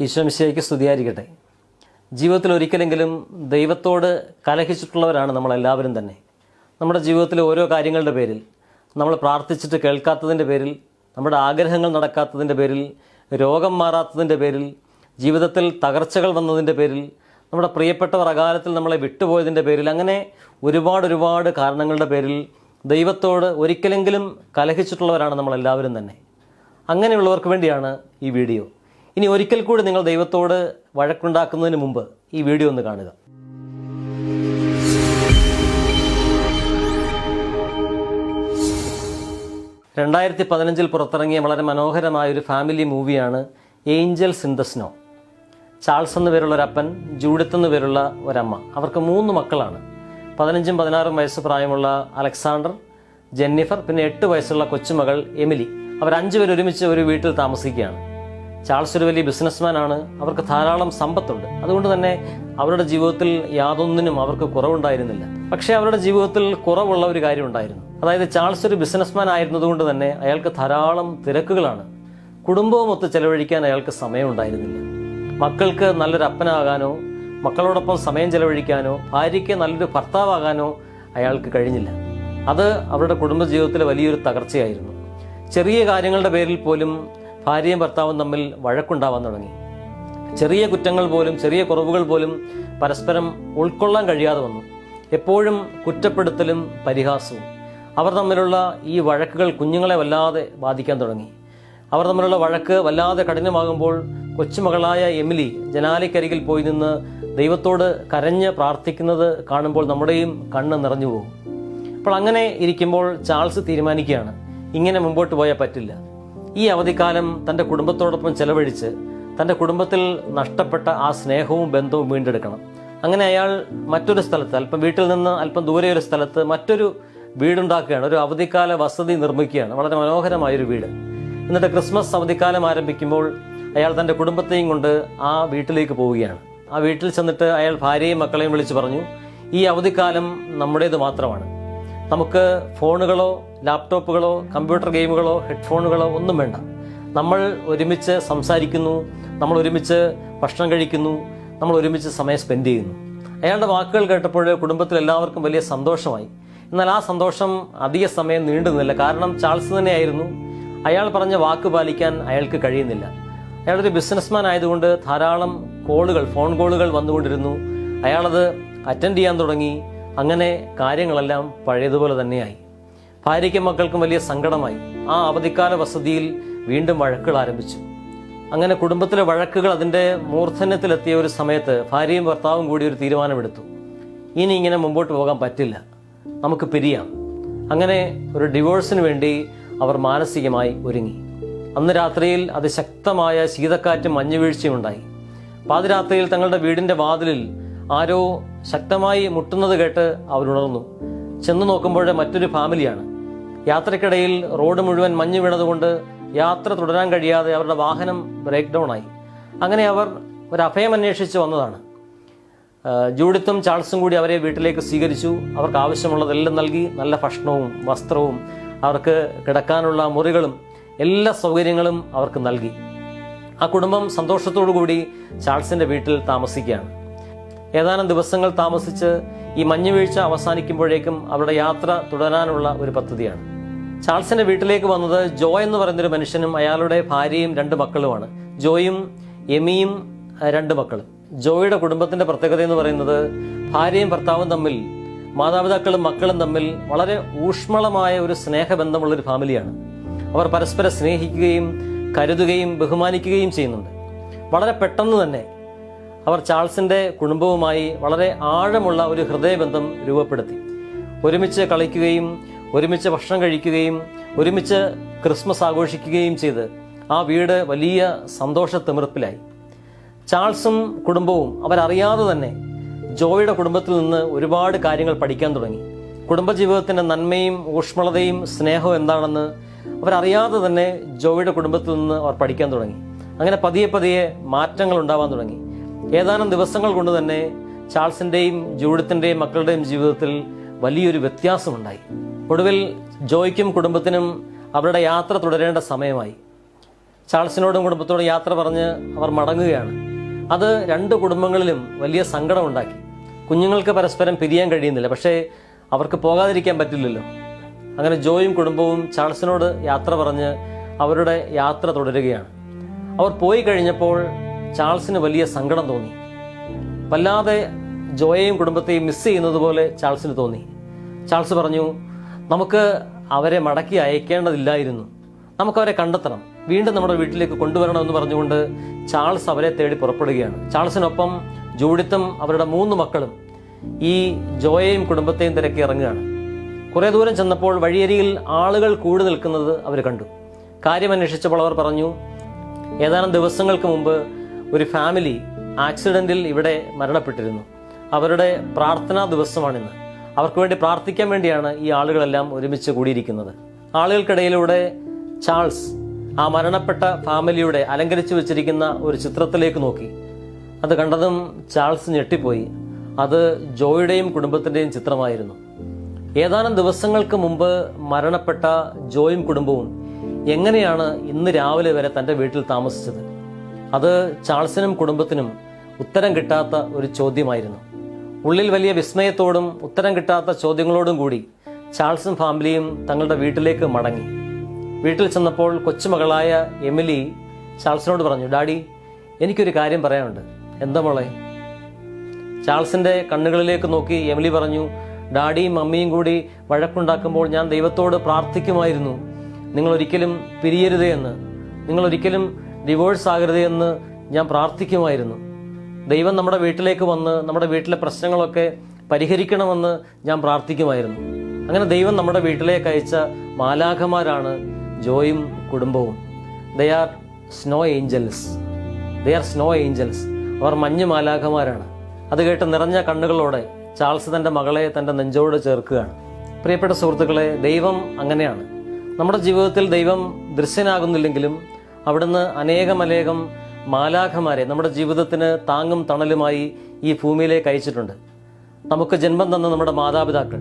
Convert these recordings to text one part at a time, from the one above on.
ഈശോ മിശിഹായ്ക്ക് സ്തുതിയായിരിക്കട്ടെ. ജീവിതത്തിൽ ഒരിക്കലെങ്കിലും ദൈവത്തോട് കലഹിച്ചിട്ടുള്ളവരാണ് നമ്മളെല്ലാവരും തന്നെ. നമ്മുടെ ജീവിതത്തിലെ ഓരോ കാര്യങ്ങളുടെ പേരിൽ, നമ്മൾ പ്രാർത്ഥിച്ചിട്ട് കേൾക്കാത്തതിൻ്റെ പേരിൽ, നമ്മുടെ ആഗ്രഹങ്ങൾ നടക്കാത്തതിൻ്റെ പേരിൽ, രോഗം മാറാത്തതിൻ്റെ പേരിൽ, ജീവിതത്തിൽ തകർച്ചകൾ വന്നതിൻ്റെ പേരിൽ, നമ്മുടെ പ്രിയപ്പെട്ടവർ അകാലത്തിൽ നമ്മളെ വിട്ടുപോയതിൻ്റെ പേരിൽ, അങ്ങനെ ഒരുപാട് കാരണങ്ങളുടെ പേരിൽ ദൈവത്തോട് ഒരിക്കലെങ്കിലും കലഹിച്ചിട്ടുള്ളവരാണ് നമ്മളെല്ലാവരും തന്നെ. അങ്ങനെയുള്ളവർക്ക് വേണ്ടിയാണ് ഈ വീഡിയോ. ഇനി ഒരിക്കൽ കൂടി നിങ്ങൾ ദൈവത്തോട് വഴക്കുണ്ടാക്കുന്നതിന് മുമ്പ് ഈ വീഡിയോ ഒന്ന് കാണുക. രണ്ടായിരത്തി 2015 പുറത്തിറങ്ങിയ വളരെ മനോഹരമായൊരു ഫാമിലി മൂവിയാണ് angels in the snow. Charles എന്നു പേരുള്ള ഒരപ്പൻ, ജൂഡിത്ത് എന്നു പേരുള്ള ഒരമ്മ. അവർക്ക് 3 മക്കളാണ്. 15ഉം 16ഉം വയസ്സ് പ്രായമുള്ള അലക്സാണ്ടർ, ജെന്നിഫർ, പിന്നെ 8 വയസ്സുള്ള കൊച്ചുമകൾ എമിലി. അവർ 5 പേർ ഒരുമിച്ച് ഒരു വീട്ടിൽ താമസിക്കുകയാണ്. ചാൾസ് ഒരു വലിയ ബിസിനസ്മാനാണ്. അവർക്ക് ധാരാളം സമ്പത്തുണ്ട്. അതുകൊണ്ട് തന്നെ അവരുടെ ജീവിതത്തിൽ യാതൊന്നിനും അവർക്ക് കുറവുണ്ടായിരുന്നില്ല. പക്ഷേ അവരുടെ ജീവിതത്തിൽ കുറവുള്ള ഒരു കാര്യം ഉണ്ടായിരുന്നു. അതായത് ചാൾസ് ഒരു ബിസിനസ്മാൻ ആയിരുന്നതുകൊണ്ട് തന്നെ അയാൾക്ക് ധാരാളം തിരക്കുകളാണ്. കുടുംബവുമൊത്ത് ചെലവഴിക്കാൻ അയാൾക്ക് സമയമുണ്ടായിരുന്നില്ല. മക്കൾക്ക് നല്ലൊരു അപ്പനാകാനോ, മക്കളോടൊപ്പം സമയം ചെലവഴിക്കാനോ, ഭാര്യയ്ക്ക് നല്ലൊരു ഭർത്താവാകാനോ അയാൾക്ക് കഴിഞ്ഞില്ല. അത് അവരുടെ കുടുംബജീവിതത്തിലെ വലിയൊരു തകർച്ചയായിരുന്നു. ചെറിയ കാര്യങ്ങളുടെ പേരിൽ പോലും ഭാര്യയും ഭർത്താവും തമ്മിൽ വഴക്കുണ്ടാവാൻ തുടങ്ങി. ചെറിയ കുറ്റങ്ങൾ പോലും, ചെറിയ കുറവുകൾ പോലും പരസ്പരം ഉൾക്കൊള്ളാൻ കഴിയാതെ വന്നു. എപ്പോഴും കുറ്റപ്പെടുത്തലും പരിഹാസവും. അവർ തമ്മിലുള്ള ഈ വഴക്കുകൾ കുഞ്ഞുങ്ങളെ വല്ലാതെ ബാധിക്കാൻ തുടങ്ങി. അവർ തമ്മിലുള്ള വഴക്ക് വല്ലാതെ കഠിനമാകുമ്പോൾ കൊച്ചുമകളായ എമിലി ജനാലയ്ക്കരികിൽ പോയി നിന്ന് ദൈവത്തോട് കരഞ്ഞ് പ്രാർത്ഥിക്കുന്നത് കാണുമ്പോൾ നമ്മുടെയും കണ്ണ് നിറഞ്ഞു പോകും. അപ്പോൾ അങ്ങനെ ഇരിക്കുമ്പോൾ ചാൾസ് തീരുമാനിക്കുകയാണ്, ഇങ്ങനെ മുമ്പോട്ട് പോയാൽ പറ്റില്ല. ഈ അവധിക്കാലം തൻ്റെ കുടുംബത്തോടൊപ്പം ചെലവഴിച്ച് തൻ്റെ കുടുംബത്തിൽ നഷ്ടപ്പെട്ട ആ സ്നേഹവും ബന്ധവും വീണ്ടെടുക്കണം. അങ്ങനെ അയാൾ മറ്റൊരു സ്ഥലത്ത്, വീട്ടിൽ നിന്ന് അല്പം ദൂരെ ഒരു സ്ഥലത്ത് മറ്റൊരു വീടുണ്ടാക്കുകയാണ്. ഒരു അവധിക്കാല വസതി നിർമ്മിക്കുകയാണ്, വളരെ മനോഹരമായൊരു വീട്. എന്നിട്ട് ക്രിസ്മസ് അവധിക്കാലം ആരംഭിക്കുമ്പോൾ അയാൾ തൻ്റെ കുടുംബത്തെയും കൊണ്ട് ആ വീട്ടിലേക്ക് പോവുകയാണ്. ആ വീട്ടിൽ ചെന്നിട്ട് അയാൾ ഭാര്യയും മക്കളെയും വിളിച്ചു പറഞ്ഞു, ഈ അവധിക്കാലം നമ്മുടേത് മാത്രമാണ്. നമുക്ക് ഫോണുകളോ ലാപ്ടോപ്പുകളോ കമ്പ്യൂട്ടർ ഗെയിമുകളോ ഹെഡ്ഫോണുകളോ ഒന്നും വേണ്ട. നമ്മൾ ഒരുമിച്ച് സംസാരിക്കുന്നു, നമ്മൾ ഒരുമിച്ച് ഭക്ഷണം കഴിക്കുന്നു, നമ്മൾ ഒരുമിച്ച് സമയം സ്പെൻഡ് ചെയ്യുന്നു. അയാളുടെ വാക്കുകൾ കേട്ടപ്പോൾ കുടുംബത്തിൽ എല്ലാവർക്കും വലിയ സന്തോഷമായി. എന്നാൽ ആ സന്തോഷം അധിക സമയം നീണ്ടു നിന്നില്ല. കാരണം ചാൾസ് തന്നെയായിരുന്നു. അയാൾ പറഞ്ഞ വാക്ക് പാലിക്കാൻ അയാൾക്ക് കഴിയുന്നില്ല. അയാളൊരു ബിസിനസ്മാൻ ആയതുകൊണ്ട് ധാരാളം ഫോൺ കോളുകൾ വന്നുകൊണ്ടിരുന്നു. അയാളത് അറ്റൻഡ് ചെയ്യാൻ തുടങ്ങി. അങ്ങനെ കാര്യങ്ങളെല്ലാം പഴയതുപോലെ തന്നെയായി. ഭാര്യയ്ക്കും മക്കൾക്കും വലിയ സങ്കടമായി. ആ അവധിക്കാല വസതിയിൽ വീണ്ടും വഴക്കുകൾ ആരംഭിച്ചു. അങ്ങനെ കുടുംബത്തിലെ വഴക്കുകൾ അതിൻ്റെ മൂർധന്യത്തിലെത്തിയ ഒരു സമയത്ത് ഭാര്യയും ഭർത്താവും കൂടി ഒരു തീരുമാനമെടുത്തു, ഇനി ഇങ്ങനെ മുമ്പോട്ട് പോകാൻ പറ്റില്ല, നമുക്ക് പിരിയാം. അങ്ങനെ ഒരു ഡിവോഴ്സിന് വേണ്ടി അവർ മാനസികമായി ഒരുങ്ങി. അന്ന് രാത്രിയിൽ അതിശക്തമായ ശീതക്കാറ്റും മഞ്ഞുവീഴ്ചയും ഉണ്ടായി. പാതിരാത്രിയിൽ തങ്ങളുടെ വീടിൻ്റെ വാതിലിൽ ആരോ ശക്തമായി മുട്ടുന്നത് കേട്ട് അവരുണർന്നു. ചെന്നു നോക്കുമ്പോൾ മറ്റൊരു ഫാമിലിയാണ്. യാത്രക്കിടയിൽ റോഡ് മുഴുവൻ മഞ്ഞ് വീണതുകൊണ്ട് യാത്ര തുടരാൻ കഴിയാതെ അവരുടെ വാഹനം ബ്രേക്ക് ഡൗൺ ആയി. അങ്ങനെ അവർ ഒരു അഭയം അന്വേഷിച്ച് വന്നതാണ്. ജൂഡിത്തും ചാൾസും കൂടി അവരെ വീട്ടിലേക്ക് സ്വീകരിച്ചു. അവർക്ക് ആവശ്യമുള്ളതെല്ലാം നൽകി. നല്ല ഭക്ഷണവും വസ്ത്രവും അവർക്ക് കിടക്കാനുള്ള മുറികളും എല്ലാ സൗകര്യങ്ങളും അവർക്ക് നൽകി. ആ കുടുംബം സന്തോഷത്തോടു കൂടി ചാൾസിന്റെ വീട്ടിൽ താമസിക്കുകയാണ്. ഏതാനും ദിവസങ്ങൾ താമസിച്ച് ഈ മഞ്ഞുവീഴ്ച അവസാനിക്കുമ്പോഴേക്കും അവരുടെ യാത്ര തുടരാനുള്ള ഒരു പദ്ധതിയാണ്. ചാൾസിന്റെ വീട്ടിലേക്ക് വന്നത് ജോ എന്ന് പറയുന്നൊരു മനുഷ്യനും അയാളുടെ ഭാര്യയും 2 മക്കളുമാണ്. ജോയും എമിയും 2 മക്കളും. ജോയുടെ കുടുംബത്തിന്റെ പ്രത്യേകത എന്ന് പറയുന്നത് ഭാര്യയും ഭർത്താവും തമ്മിൽ, മാതാപിതാക്കളും മക്കളും തമ്മിൽ വളരെ ഊഷ്മളമായ ഒരു സ്നേഹബന്ധമുള്ളൊരു ഫാമിലിയാണ്. അവർ പരസ്പരം സ്നേഹിക്കുകയും കരുതുകയും ബഹുമാനിക്കുകയും ചെയ്യുന്നുണ്ട്. വളരെ പെട്ടെന്ന് തന്നെ അവർ ചാൾസിന്റെ കുടുംബവുമായി വളരെ ആഴമുള്ള ഒരു ഹൃദയബന്ധം രൂപപ്പെടുത്തി. ഒരുമിച്ച് കളിക്കുകയും ഒരുമിച്ച് ഭക്ഷണം കഴിക്കുകയും ഒരുമിച്ച് ക്രിസ്മസ് ആഘോഷിക്കുകയും ചെയ്ത് ആ വീട് വലിയ സന്തോഷത്തിമിർപ്പിലായി. ചാൾസും കുടുംബവും അവരറിയാതെ തന്നെ ജോയുടെ കുടുംബത്തിൽ നിന്ന് ഒരുപാട് കാര്യങ്ങൾ പഠിക്കാൻ തുടങ്ങി. കുടുംബജീവിതത്തിന്റെ നന്മയും ഊഷ്മളതയും സ്നേഹവും എന്താണെന്ന് അവരറിയാതെ തന്നെ ജോയുടെ കുടുംബത്തിൽ നിന്ന് അവർ പഠിക്കാൻ തുടങ്ങി. അങ്ങനെ പതിയെ മാറ്റങ്ങൾ ഉണ്ടാവാൻ തുടങ്ങി. ഏതാനും ദിവസങ്ങൾ കൊണ്ട് തന്നെ ചാൾസിന്റെയും ജൂഡിത്തിന്റെയും മക്കളുടെയും ജീവിതത്തിൽ വലിയൊരു വ്യത്യാസമുണ്ടായി. ഒടുവിൽ ജോയ്ക്കും കുടുംബത്തിനും അവരുടെ യാത്ര തുടരേണ്ട സമയമായി. ചാൾസിനോടും കുടുംബത്തോടും യാത്ര പറഞ്ഞ് അവർ മടങ്ങുകയാണ്. അത് രണ്ട് കുടുംബങ്ങളിലും വലിയ സങ്കടമുണ്ടാക്കി. കുഞ്ഞുങ്ങൾക്ക് പരസ്പരം പിരിയാൻ കഴിയുന്നില്ല, പക്ഷേ അവർക്ക് പോകാതിരിക്കാൻ പറ്റില്ലല്ലോ. അങ്ങനെ ജോയും കുടുംബവും ചാൾസിനോട് യാത്ര പറഞ്ഞ് അവരുടെ യാത്ര തുടരുകയാണ്. അവർ പോയി കഴിഞ്ഞപ്പോൾ ചാൾസിന് വലിയ സങ്കടം തോന്നി. വല്ലാതെ ജോയെയും കുടുംബത്തെയും മിസ് ചെയ്യുന്നത് പോലെ ചാൾസിന് തോന്നി. ചാൾസ് പറഞ്ഞു, നമുക്ക് അവരെ മടക്കി അയക്കേണ്ടതില്ലായിരുന്നു, നമുക്കവരെ കണ്ടെത്തണം, വീണ്ടും നമ്മുടെ വീട്ടിലേക്ക് കൊണ്ടുവരണമെന്ന് പറഞ്ഞുകൊണ്ട് ചാൾസ് അവരെ തേടി പുറപ്പെടുകയാണ്. ചാൾസിനൊപ്പം ജൂഡിത്തും അവരുടെ 3 മക്കളും ഈ ജോയെയും കുടുംബത്തെയും തിരക്കി ഇറങ്ങുകയാണ്. കുറേ ദൂരം ചെന്നപ്പോൾ വഴിയരികിൽ ആളുകൾ കൂടി നിൽക്കുന്നത് അവർ കണ്ടു. കാര്യമന്വേഷിച്ചപ്പോൾ അവർ പറഞ്ഞു, ഏതാനും ദിവസങ്ങൾക്ക് മുമ്പ് ഒരു ഫാമിലി ആക്സിഡന്റിൽ ഇവിടെ മരണപ്പെട്ടിരുന്നു. അവരുടെ പ്രാർത്ഥനാ ദിവസമാണിന്ന്. അവർക്ക് വേണ്ടി പ്രാർത്ഥിക്കാൻ വേണ്ടിയാണ് ഈ ആളുകളെല്ലാം ഒരുമിച്ച് കൂടിയിരിക്കുന്നത്. ആളുകൾക്കിടയിലൂടെ ചാൾസ് ആ മരണപ്പെട്ട ഫാമിലിയുടെ അലങ്കരിച്ചു വെച്ചിരിക്കുന്ന ഒരു ചിത്രത്തിലേക്ക് നോക്കി. അത് കണ്ടതും ചാൾസ് ഞെട്ടിപ്പോയി. അത് ജോയുടെയും കുടുംബത്തിൻ്റെയും ചിത്രമായിരുന്നു. ഏതാനും ദിവസങ്ങൾക്ക് മുമ്പ് മരണപ്പെട്ട ജോയും കുടുംബവും എങ്ങനെയാണ് ഇന്ന് രാവിലെ വരെ തൻ്റെ വീട്ടിൽ താമസിച്ചത്? അത് ചാൾസിനും കുടുംബത്തിനും ഉത്തരം കിട്ടാത്ത ഒരു ചോദ്യമായിരുന്നു. ഉള്ളിൽ വലിയ വിസ്മയത്തോടും ഉത്തരം കിട്ടാത്ത ചോദ്യങ്ങളോടും കൂടി ചാൾസും ഫാമിലിയും തങ്ങളുടെ വീട്ടിലേക്ക് മടങ്ങി. വീട്ടിൽ ചെന്നപ്പോൾ കൊച്ചുമകളായ എമിലി ചാൾസിനോട് പറഞ്ഞു, ഡാഡി, എനിക്കൊരു കാര്യം പറയാനുണ്ട്. എന്താ മോളെ? ചാൾസിന്റെ കണ്ണുകളിലേക്ക് നോക്കി എമിലി പറഞ്ഞു, ഡാഡിയും മമ്മിയും കൂടി വഴക്കുണ്ടാക്കുമ്പോൾ ഞാൻ ദൈവത്തോട് പ്രാർത്ഥിക്കുമായിരുന്നു, നിങ്ങളൊരിക്കലും പിരിയരുതേ എന്ന്, നിങ്ങളൊരിക്കലും ഡിവോഴ്സ് ആകരുതേ എന്ന് ഞാൻ പ്രാർത്ഥിക്കുമായിരുന്നു. ദൈവം നമ്മുടെ വീട്ടിലേക്ക് വന്ന് നമ്മുടെ വീട്ടിലെ പ്രശ്നങ്ങളൊക്കെ പരിഹരിക്കണമെന്ന് ഞാൻ പ്രാർത്ഥിക്കുമായിരുന്നു. അങ്ങനെ ദൈവം നമ്മുടെ വീട്ടിലേക്ക് അയച്ച മാലാഖമാരാണ് ജോയും കുടുംബവും. They are snow angels. അവർ മഞ്ഞ് മാലാഖമാരാണ്. അത് കേട്ട് നിറഞ്ഞ കണ്ണുകളോടെ ചാൾസ് തൻ്റെ മകളെ തൻ്റെ നെഞ്ചോട് ചേർക്കുകയാണ്. പ്രിയപ്പെട്ട സുഹൃത്തുക്കളെ, ദൈവം അങ്ങനെയാണ്. നമ്മുടെ ജീവിതത്തിൽ ദൈവം ദൃശ്യനാകുന്നില്ലെങ്കിലും അവിടുന്ന് അനേകം മാലാഖമാരെ നമ്മുടെ ജീവിതത്തിന് താങ്ങും തണലുമായി ഈ ഭൂമിയിലേക്ക് അയച്ചിട്ടുണ്ട്. നമുക്ക് ജന്മം തന്ന നമ്മുടെ മാതാപിതാക്കൾ,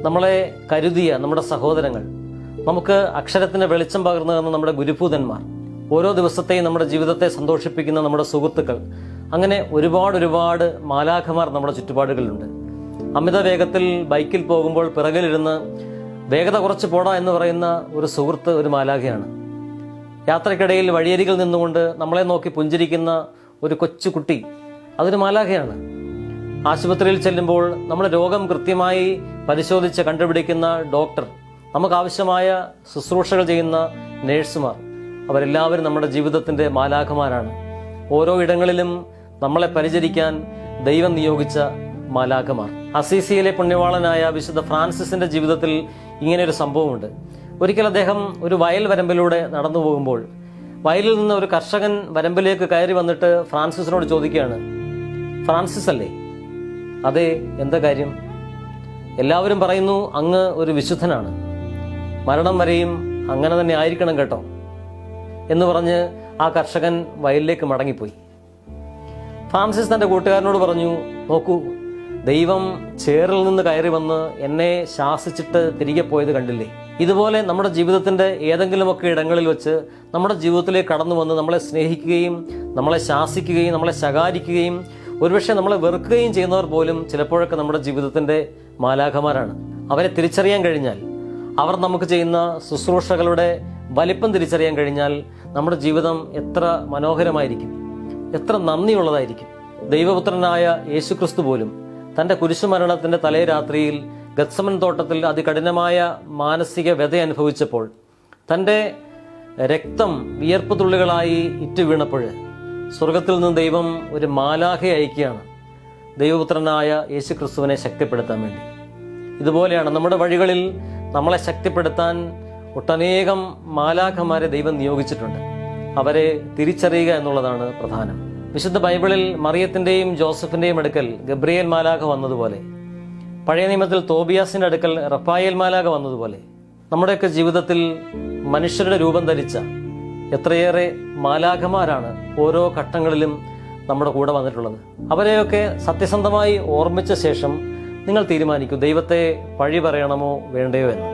നമ്മളെ കരുതിയ നമ്മുടെ സഹോദരങ്ങൾ, നമുക്ക് അക്ഷരത്തിന് വെളിച്ചം പകർന്നു തന്ന നമ്മുടെ ഗുരുഭൂതന്മാർ, ഓരോ ദിവസത്തെയും നമ്മുടെ ജീവിതത്തെ സന്തോഷിപ്പിക്കുന്ന നമ്മുടെ സുഹൃത്തുക്കൾ, അങ്ങനെ ഒരുപാട് മാലാഖമാർ നമ്മുടെ ചുറ്റുപാടുകളിലുണ്ട്. അമിത വേഗത്തിൽ ബൈക്കിൽ പോകുമ്പോൾ പിറകിലിരുന്ന് വേഗത കുറച്ച് പോടാ എന്ന് പറയുന്ന ഒരു സുഹൃത്ത് ഒരു മാലാഖയാണ്. യാത്രക്കിടയിൽ വഴിയരികിൽ നിന്നുകൊണ്ട് നമ്മളെ നോക്കി പുഞ്ചിരിക്കുന്ന ഒരു കൊച്ചു കുട്ടി, അതൊരു മാലാഖയാണ്. ആശുപത്രിയിൽ ചെല്ലുമ്പോൾ നമ്മുടെ രോഗം കൃത്യമായി പരിശോധിച്ച് കണ്ടുപിടിക്കുന്ന ഡോക്ടർ, നമുക്കാവശ്യമായ ശുശ്രൂഷകൾ ചെയ്യുന്ന നേഴ്സുമാർ, അവരെല്ലാവരും നമ്മുടെ ജീവിതത്തിൻ്റെ മാലാഖമാരാണ്. ഓരോ ഇടങ്ങളിലും നമ്മളെ പരിചരിക്കാൻ ദൈവം നിയോഗിച്ച മാലാഖമാർ. അസീസിയിലെ പുണ്യവാളനായ വിശുദ്ധ ഫ്രാൻസിസിന്റെ ജീവിതത്തിൽ ഇങ്ങനെയൊരു സംഭവമുണ്ട്. ഒരിക്കൽ അദ്ദേഹം ഒരു വയൽ വരമ്പിലൂടെ നടന്നു പോകുമ്പോൾ വയലിൽ നിന്ന് ഒരു കർഷകൻ വരമ്പിലേക്ക് കയറി വന്നിട്ട് ഫ്രാൻസിസിനോട് ചോദിക്കുകയാണ്, ഫ്രാൻസിസ് അല്ലേ? അതെ, എന്താ കാര്യം? എല്ലാവരും പറയുന്നു അങ്ങ് ഒരു വിശുദ്ധനാണ്, മരണം വരെയും അങ്ങനെ തന്നെ ആയിരിക്കണം കേട്ടോ എന്ന് പറഞ്ഞ് ആ കർഷകൻ വയലിലേക്ക് മടങ്ങിപ്പോയി. ഫ്രാൻസിസ് തൻ്റെ കൂട്ടുകാരനോട് പറഞ്ഞു, നോക്കൂ, ദൈവം ചേറിൽ നിന്ന് കയറി വന്ന് എന്നെ ശാസിച്ചിട്ട് തിരികെ പോയത് കണ്ടില്ലേ? ഇതുപോലെ നമ്മുടെ ജീവിതത്തിൻ്റെ ഏതെങ്കിലുമൊക്കെ ഇടങ്ങളിൽ വെച്ച് നമ്മുടെ ജീവിതത്തിലേക്ക് കടന്നു വന്ന് നമ്മളെ സ്നേഹിക്കുകയും നമ്മളെ ശാസിക്കുകയും നമ്മളെ ശകാരിക്കുകയും ഒരുപക്ഷെ നമ്മളെ വെറുക്കുകയും ചെയ്യുന്നവർ പോലും ചിലപ്പോഴൊക്കെ നമ്മുടെ ജീവിതത്തിൻ്റെ മാലാഖമാരാണ്. അവരെ തിരിച്ചറിയാൻ കഴിഞ്ഞാൽ, അവർ നമുക്ക് ചെയ്യുന്ന ശുശ്രൂഷകളുടെ വലിപ്പം തിരിച്ചറിയാൻ കഴിഞ്ഞാൽ നമ്മുടെ ജീവിതം എത്ര മനോഹരമായിരിക്കും, എത്ര നന്ദിയുള്ളതായിരിക്കും. ദൈവപുത്രനായ യേശുക്രിസ്തു പോലും തൻ്റെ കുരിശുമരണത്തിൻ്റെ തലേ രാത്രിയിൽ ഗത്സമൻ തോട്ടത്തിൽ അതികഠിനമായ മാനസിക വ്യത അനുഭവിച്ചപ്പോൾ തൻ്റെ രക്തം വിയർപ്പ് തുള്ളികളായി ഇറ്റു വീണപ്പോൾ സ്വർഗത്തിൽ നിന്ന് ദൈവം ഒരു മാലാഖയെ അയക്കുകയാണ് ദൈവപുത്രനായ യേശുക്രിസ്തുവിനെ ശക്തിപ്പെടുത്താൻ വേണ്ടി. ഇതുപോലെയാണ് നമ്മുടെ വഴികളിൽ നമ്മളെ ശക്തിപ്പെടുത്താൻ ഒട്ടനേകം മാലാഖമാരെ ദൈവം നിയോഗിച്ചിട്ടുണ്ട്. അവരെ തിരിച്ചറിയുക എന്നുള്ളതാണ് പ്രധാനം. വിശുദ്ധ ബൈബിളിൽ മറിയത്തിൻ്റെയും ജോസഫിൻ്റെയും അടുക്കൽ ഗബ്രിയേൽ മാലാഖ വന്നതുപോലെ, പഴയ നിയമത്തിൽ തോബിയാസിൻ്റെ അടുക്കൽ റഫായേൽ മാലാഖ വന്നതുപോലെ, നമ്മുടെയൊക്കെ ജീവിതത്തിൽ മനുഷ്യരുടെ രൂപം ധരിച്ച എത്രയേറെ മാലാഖമാരാണ് ഓരോ ഘട്ടങ്ങളിലും നമ്മുടെ കൂടെ വന്നിട്ടുള്ളത്. അവരെയൊക്കെ സത്യസന്ധമായി ഓർമ്മിച്ച ശേഷം നിങ്ങൾ തീരുമാനിക്കൂ, ദൈവത്തെ പഴി പറയണമോ വേണ്ടയോ എന്ന്.